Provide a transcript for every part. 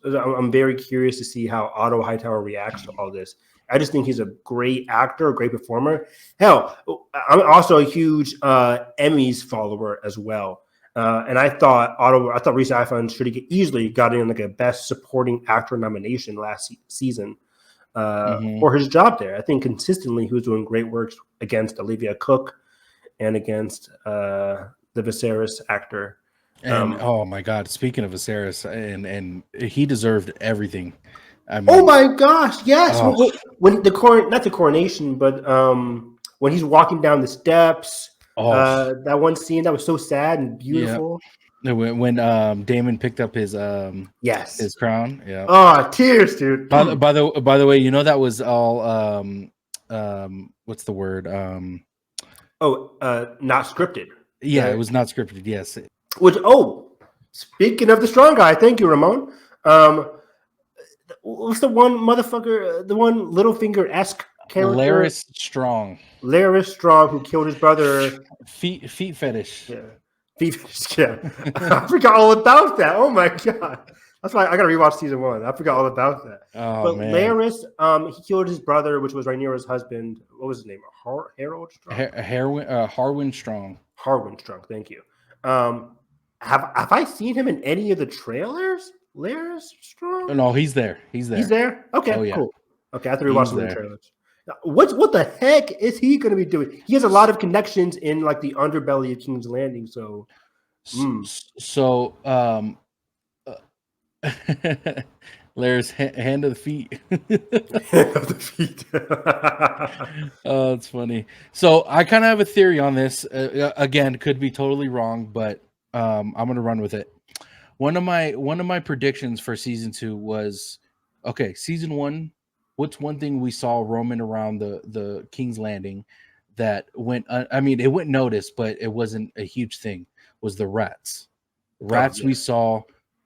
I'm very curious to see how Otto Hightower reacts to all this. I just think he's a great actor, a great performer. Hell, I'm also a huge Emmys follower as well. And I thought Reese Ifans should have easily got in like a Best Supporting Actor nomination last season for his job there. I think consistently he was doing great work against Olivia Cook and against the Viserys actor. And oh my God, speaking of Viserys, and he deserved everything. I mean, oh my gosh, yes. When not the coronation, but when he's walking down the steps, that one scene that was so sad and beautiful. Yeah. When Daemon picked up his his crown. Yeah. Oh, tears, dude. By the way, you know that was all what's the word? Not scripted. Yeah, it was not scripted. Yes. Which speaking of the strong guy, thank you, Ramon. What's the one motherfucker? The one Littlefinger-esque character? Larys Strong, who killed his brother. Feet fetish. Yeah. Feet fetish. Yeah. I forgot all about that. Oh my God. That's why I gotta rewatch season 1. I forgot all about that. Oh, man. Larys, he killed his brother, which was Rhaenyra's husband. What was his name? Harold Strong. Harwin Strong. Harwin Strong. Thank you. Have I seen him in any of the trailers? Larys Strong? No, he's there. He's there. Okay, cool. Okay, I have to rewatch some of the trailers. What the heck is he going to be doing? He has a lot of connections in like the underbelly of King's Landing. So Larry's hand of the feet. Hand of the feet. Oh, it's funny. So I kind of have a theory on this. Again, could be totally wrong, but I'm going to run with it. One of my predictions for season 2 was, season 1. What's one thing we saw roaming around the King's Landing that went? It went noticed, but it wasn't a huge thing. Was the rats? We saw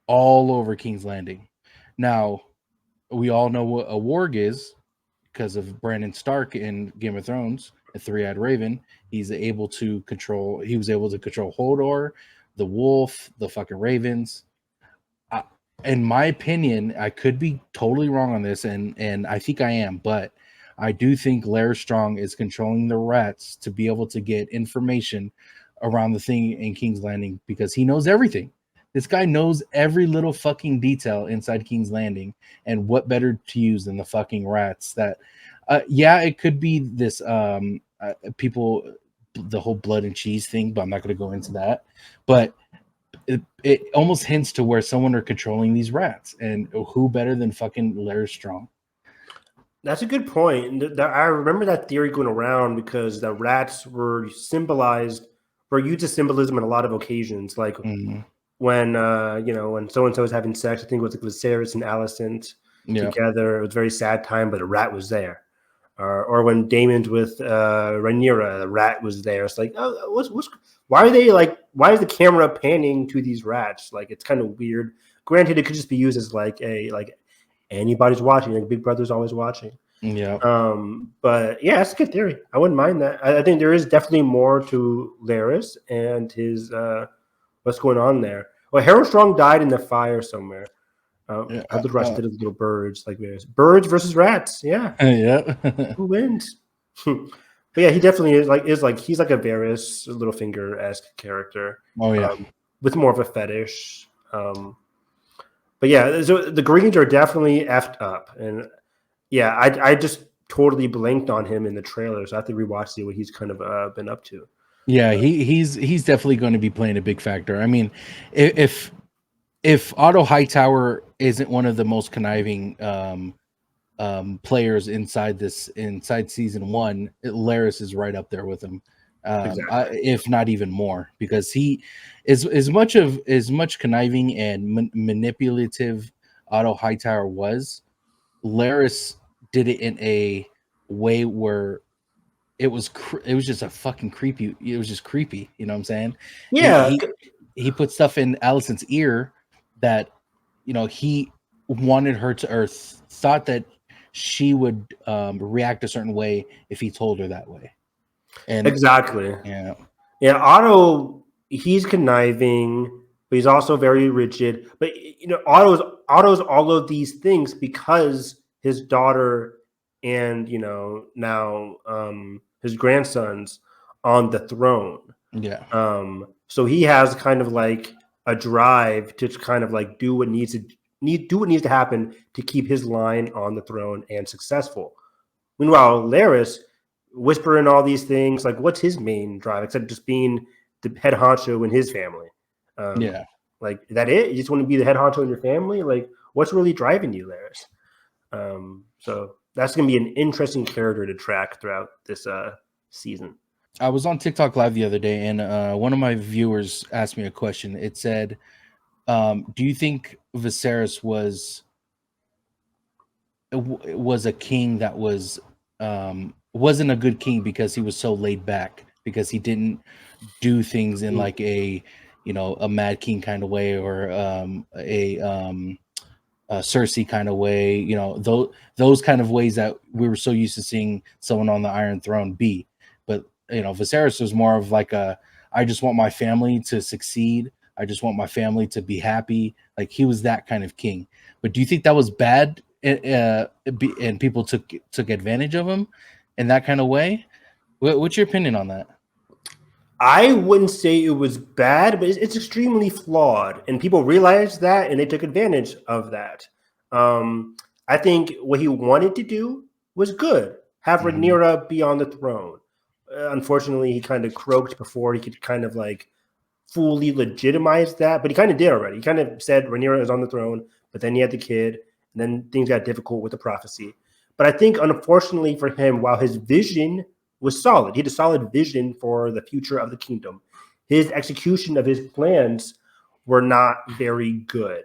all over King's Landing. Now, we all know what a warg is because of Brandon Stark in Game of Thrones, a three-eyed raven. He was able to control Hodor, the wolf, the fucking ravens. In my opinion, I could be totally wrong on this, and I think I am, but I do think Larys Strong is controlling the rats to be able to get information around the thing in King's Landing because he knows everything. This guy knows every little fucking detail inside King's Landing, and what better to use than the fucking rats that, it could be this, people, the whole blood and cheese thing, but I'm not going to go into that. But it almost hints to where someone are controlling these rats, and who better than fucking Larys Strong? That's a good point. I remember that theory going around because the rats were used as symbolism in a lot of occasions, like when when so and so was having sex. I think it was like Viserys and Alicent together. It was a very sad time, but a rat was there. Or when Daemon's with Rhaenyra, the rat was there. It's like, why is the camera panning to these rats? Like, it's kind of weird. Granted, it could just be used as like anybody's watching, like Big Brother's always watching. Yeah. But yeah, that's a good theory. I wouldn't mind that. I think there is definitely more to Larys and his what's going on there. Well, Harold Strong died in the fire somewhere. The rest did little birds, like birds versus rats. Yeah. Who wins? But yeah, he definitely is he's like a Varys Littlefinger-esque character. Oh yeah. With more of a fetish. But yeah, so the Greens are definitely effed up, and yeah, I just totally blanked on him in the trailers. I have to rewatch see what he's kind of been up to. Yeah, he's definitely going to be playing a big factor. I mean, if Otto Hightower isn't one of the most conniving players inside season 1, Larys is right up there with him, exactly. If not even more, because he is as much conniving and manipulative Otto Hightower was. Larys did it in a way where it was just a fucking creepy. It was just creepy. You know what I'm saying? Yeah. He put stuff in Alicent's ear that, he wanted her to, or thought that she would react a certain way if he told her that way. And exactly. Yeah. Otto, he's conniving. but he's also very rigid. But Otto's all of these things because his daughter and now his grandson's on the throne. Yeah. So he has kind of like a drive to kind of like do what needs to happen to keep his line on the throne and successful. Meanwhile, Larys whispering all these things, like what's his main drive except just being the head honcho in his family? Yeah. Like, is that it? You just want to be the head honcho in your family? Like, what's really driving you, Larys? So that's going to be an interesting character to track throughout this season. I was on TikTok Live the other day, and one of my viewers asked me a question. It said, "Do you think Viserys was a king that wasn't a good king because he was so laid back, because he didn't do things in like a mad king kind of way, or a Cersei kind of way, those kind of ways that we were so used to seeing someone on the Iron Throne be. But Viserys was more of like I just want my family to succeed. I just want my family to be happy. Like, he was that kind of king. But do you think that was bad, and people took advantage of him in that kind of way? What's your opinion on that? I wouldn't say it was bad, but it's extremely flawed, and people realized that, and they took advantage of that. I think what he wanted to do was good. Have Rhaenyra be on the throne. Unfortunately, he kind of croaked before he could kind of like fully legitimize that, but he kind of did already. He kind of said Rhaenyra is on the throne, but then he had the kid, and then things got difficult with the prophecy. But I think, unfortunately for him, while his vision was solid, he had a solid vision for the future of the kingdom, his execution of his plans were not very good.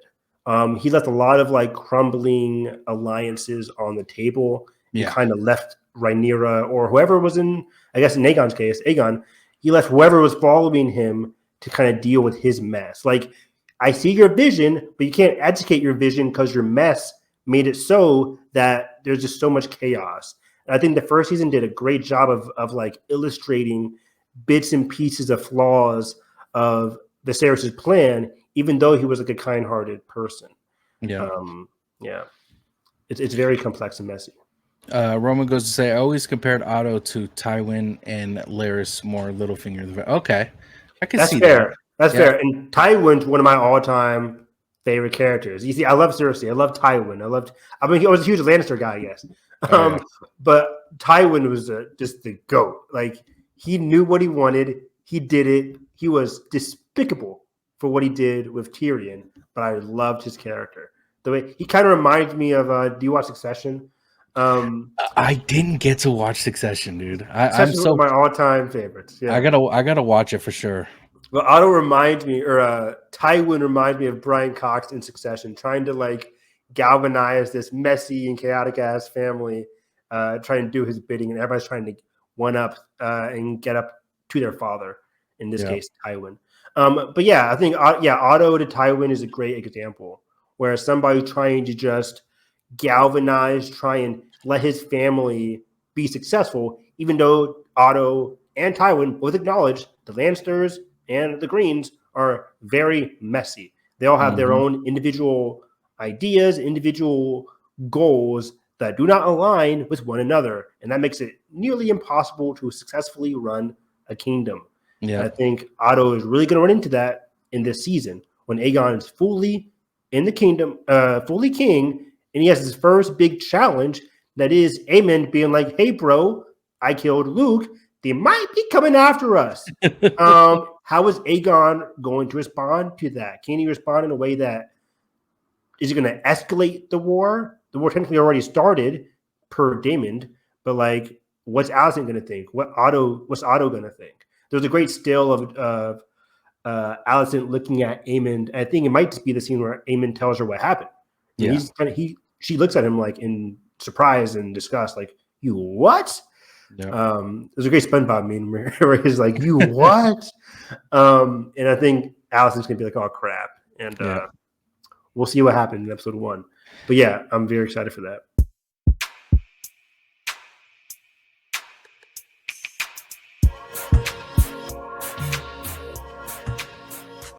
He left a lot of like crumbling alliances on the table. He kind of left Rhaenyra, or whoever was in, I guess in Aegon's case, he left whoever was following him to kind of deal with his mess. Like, I see your vision, but you can't educate your vision because your mess made it so that there's just so much chaos. And I think the first season did a great job of like illustrating bits and pieces of flaws of Viserys' plan, even though he was like a kind-hearted person. Yeah. It's very complex and messy. Roman goes to say, I always compared Otto to Tywin and Larys more Littlefinger. Okay, I can see fair. that. That's fair. And Tywin's one of my all-time favorite characters. You see, I love Cersei. I love Tywin. I was a huge Lannister guy, I guess. But Tywin was just the GOAT. Like, he knew what he wanted. He did it. He was despicable for what he did with Tyrion, but I loved his character. The way he kind of reminds me of, do you watch Succession? I didn't get to watch Succession, dude. I'm one of my all-time favorites. Yeah, I gotta watch it for sure. Well, Otto reminds me, or Tywin reminds me of Brian Cox in Succession, trying to like galvanize this messy and chaotic ass family, trying to do his bidding, and everybody's trying to one up and get up to their father. In this case, Tywin. But yeah, I think Otto to Tywin is a great example where somebody trying to just galvanize, try and let his family be successful, even though Otto and Tywin both acknowledge the Lannisters and the Greens are very messy. They all have their own individual ideas, individual goals that do not align with one another, and that makes it nearly impossible to successfully run a kingdom. Yeah, I think Otto is really going to run into that in this season when Aegon is fully in the kingdom, fully king, and he has his first big challenge. That is Aemond being like, "Hey, bro, I killed Luke. They might be coming after us." How is Aegon going to respond to that? Can he respond in a way that is he going to escalate the war? The war technically already started per Daemon, but like, what's Alicent going to think? What's Otto going to think? There's a great still of Alicent looking at Aemond. I think it might just be the scene where Aemond tells her what happened. Yeah. She looks at him like in surprise and disgust, like, "You what?" Yep. There's a great SpongeBob meme where he's like, "You what?" And I think Alicent's gonna be like, "Oh crap!" And we'll see what happens in episode 1. But yeah, I'm very excited for that.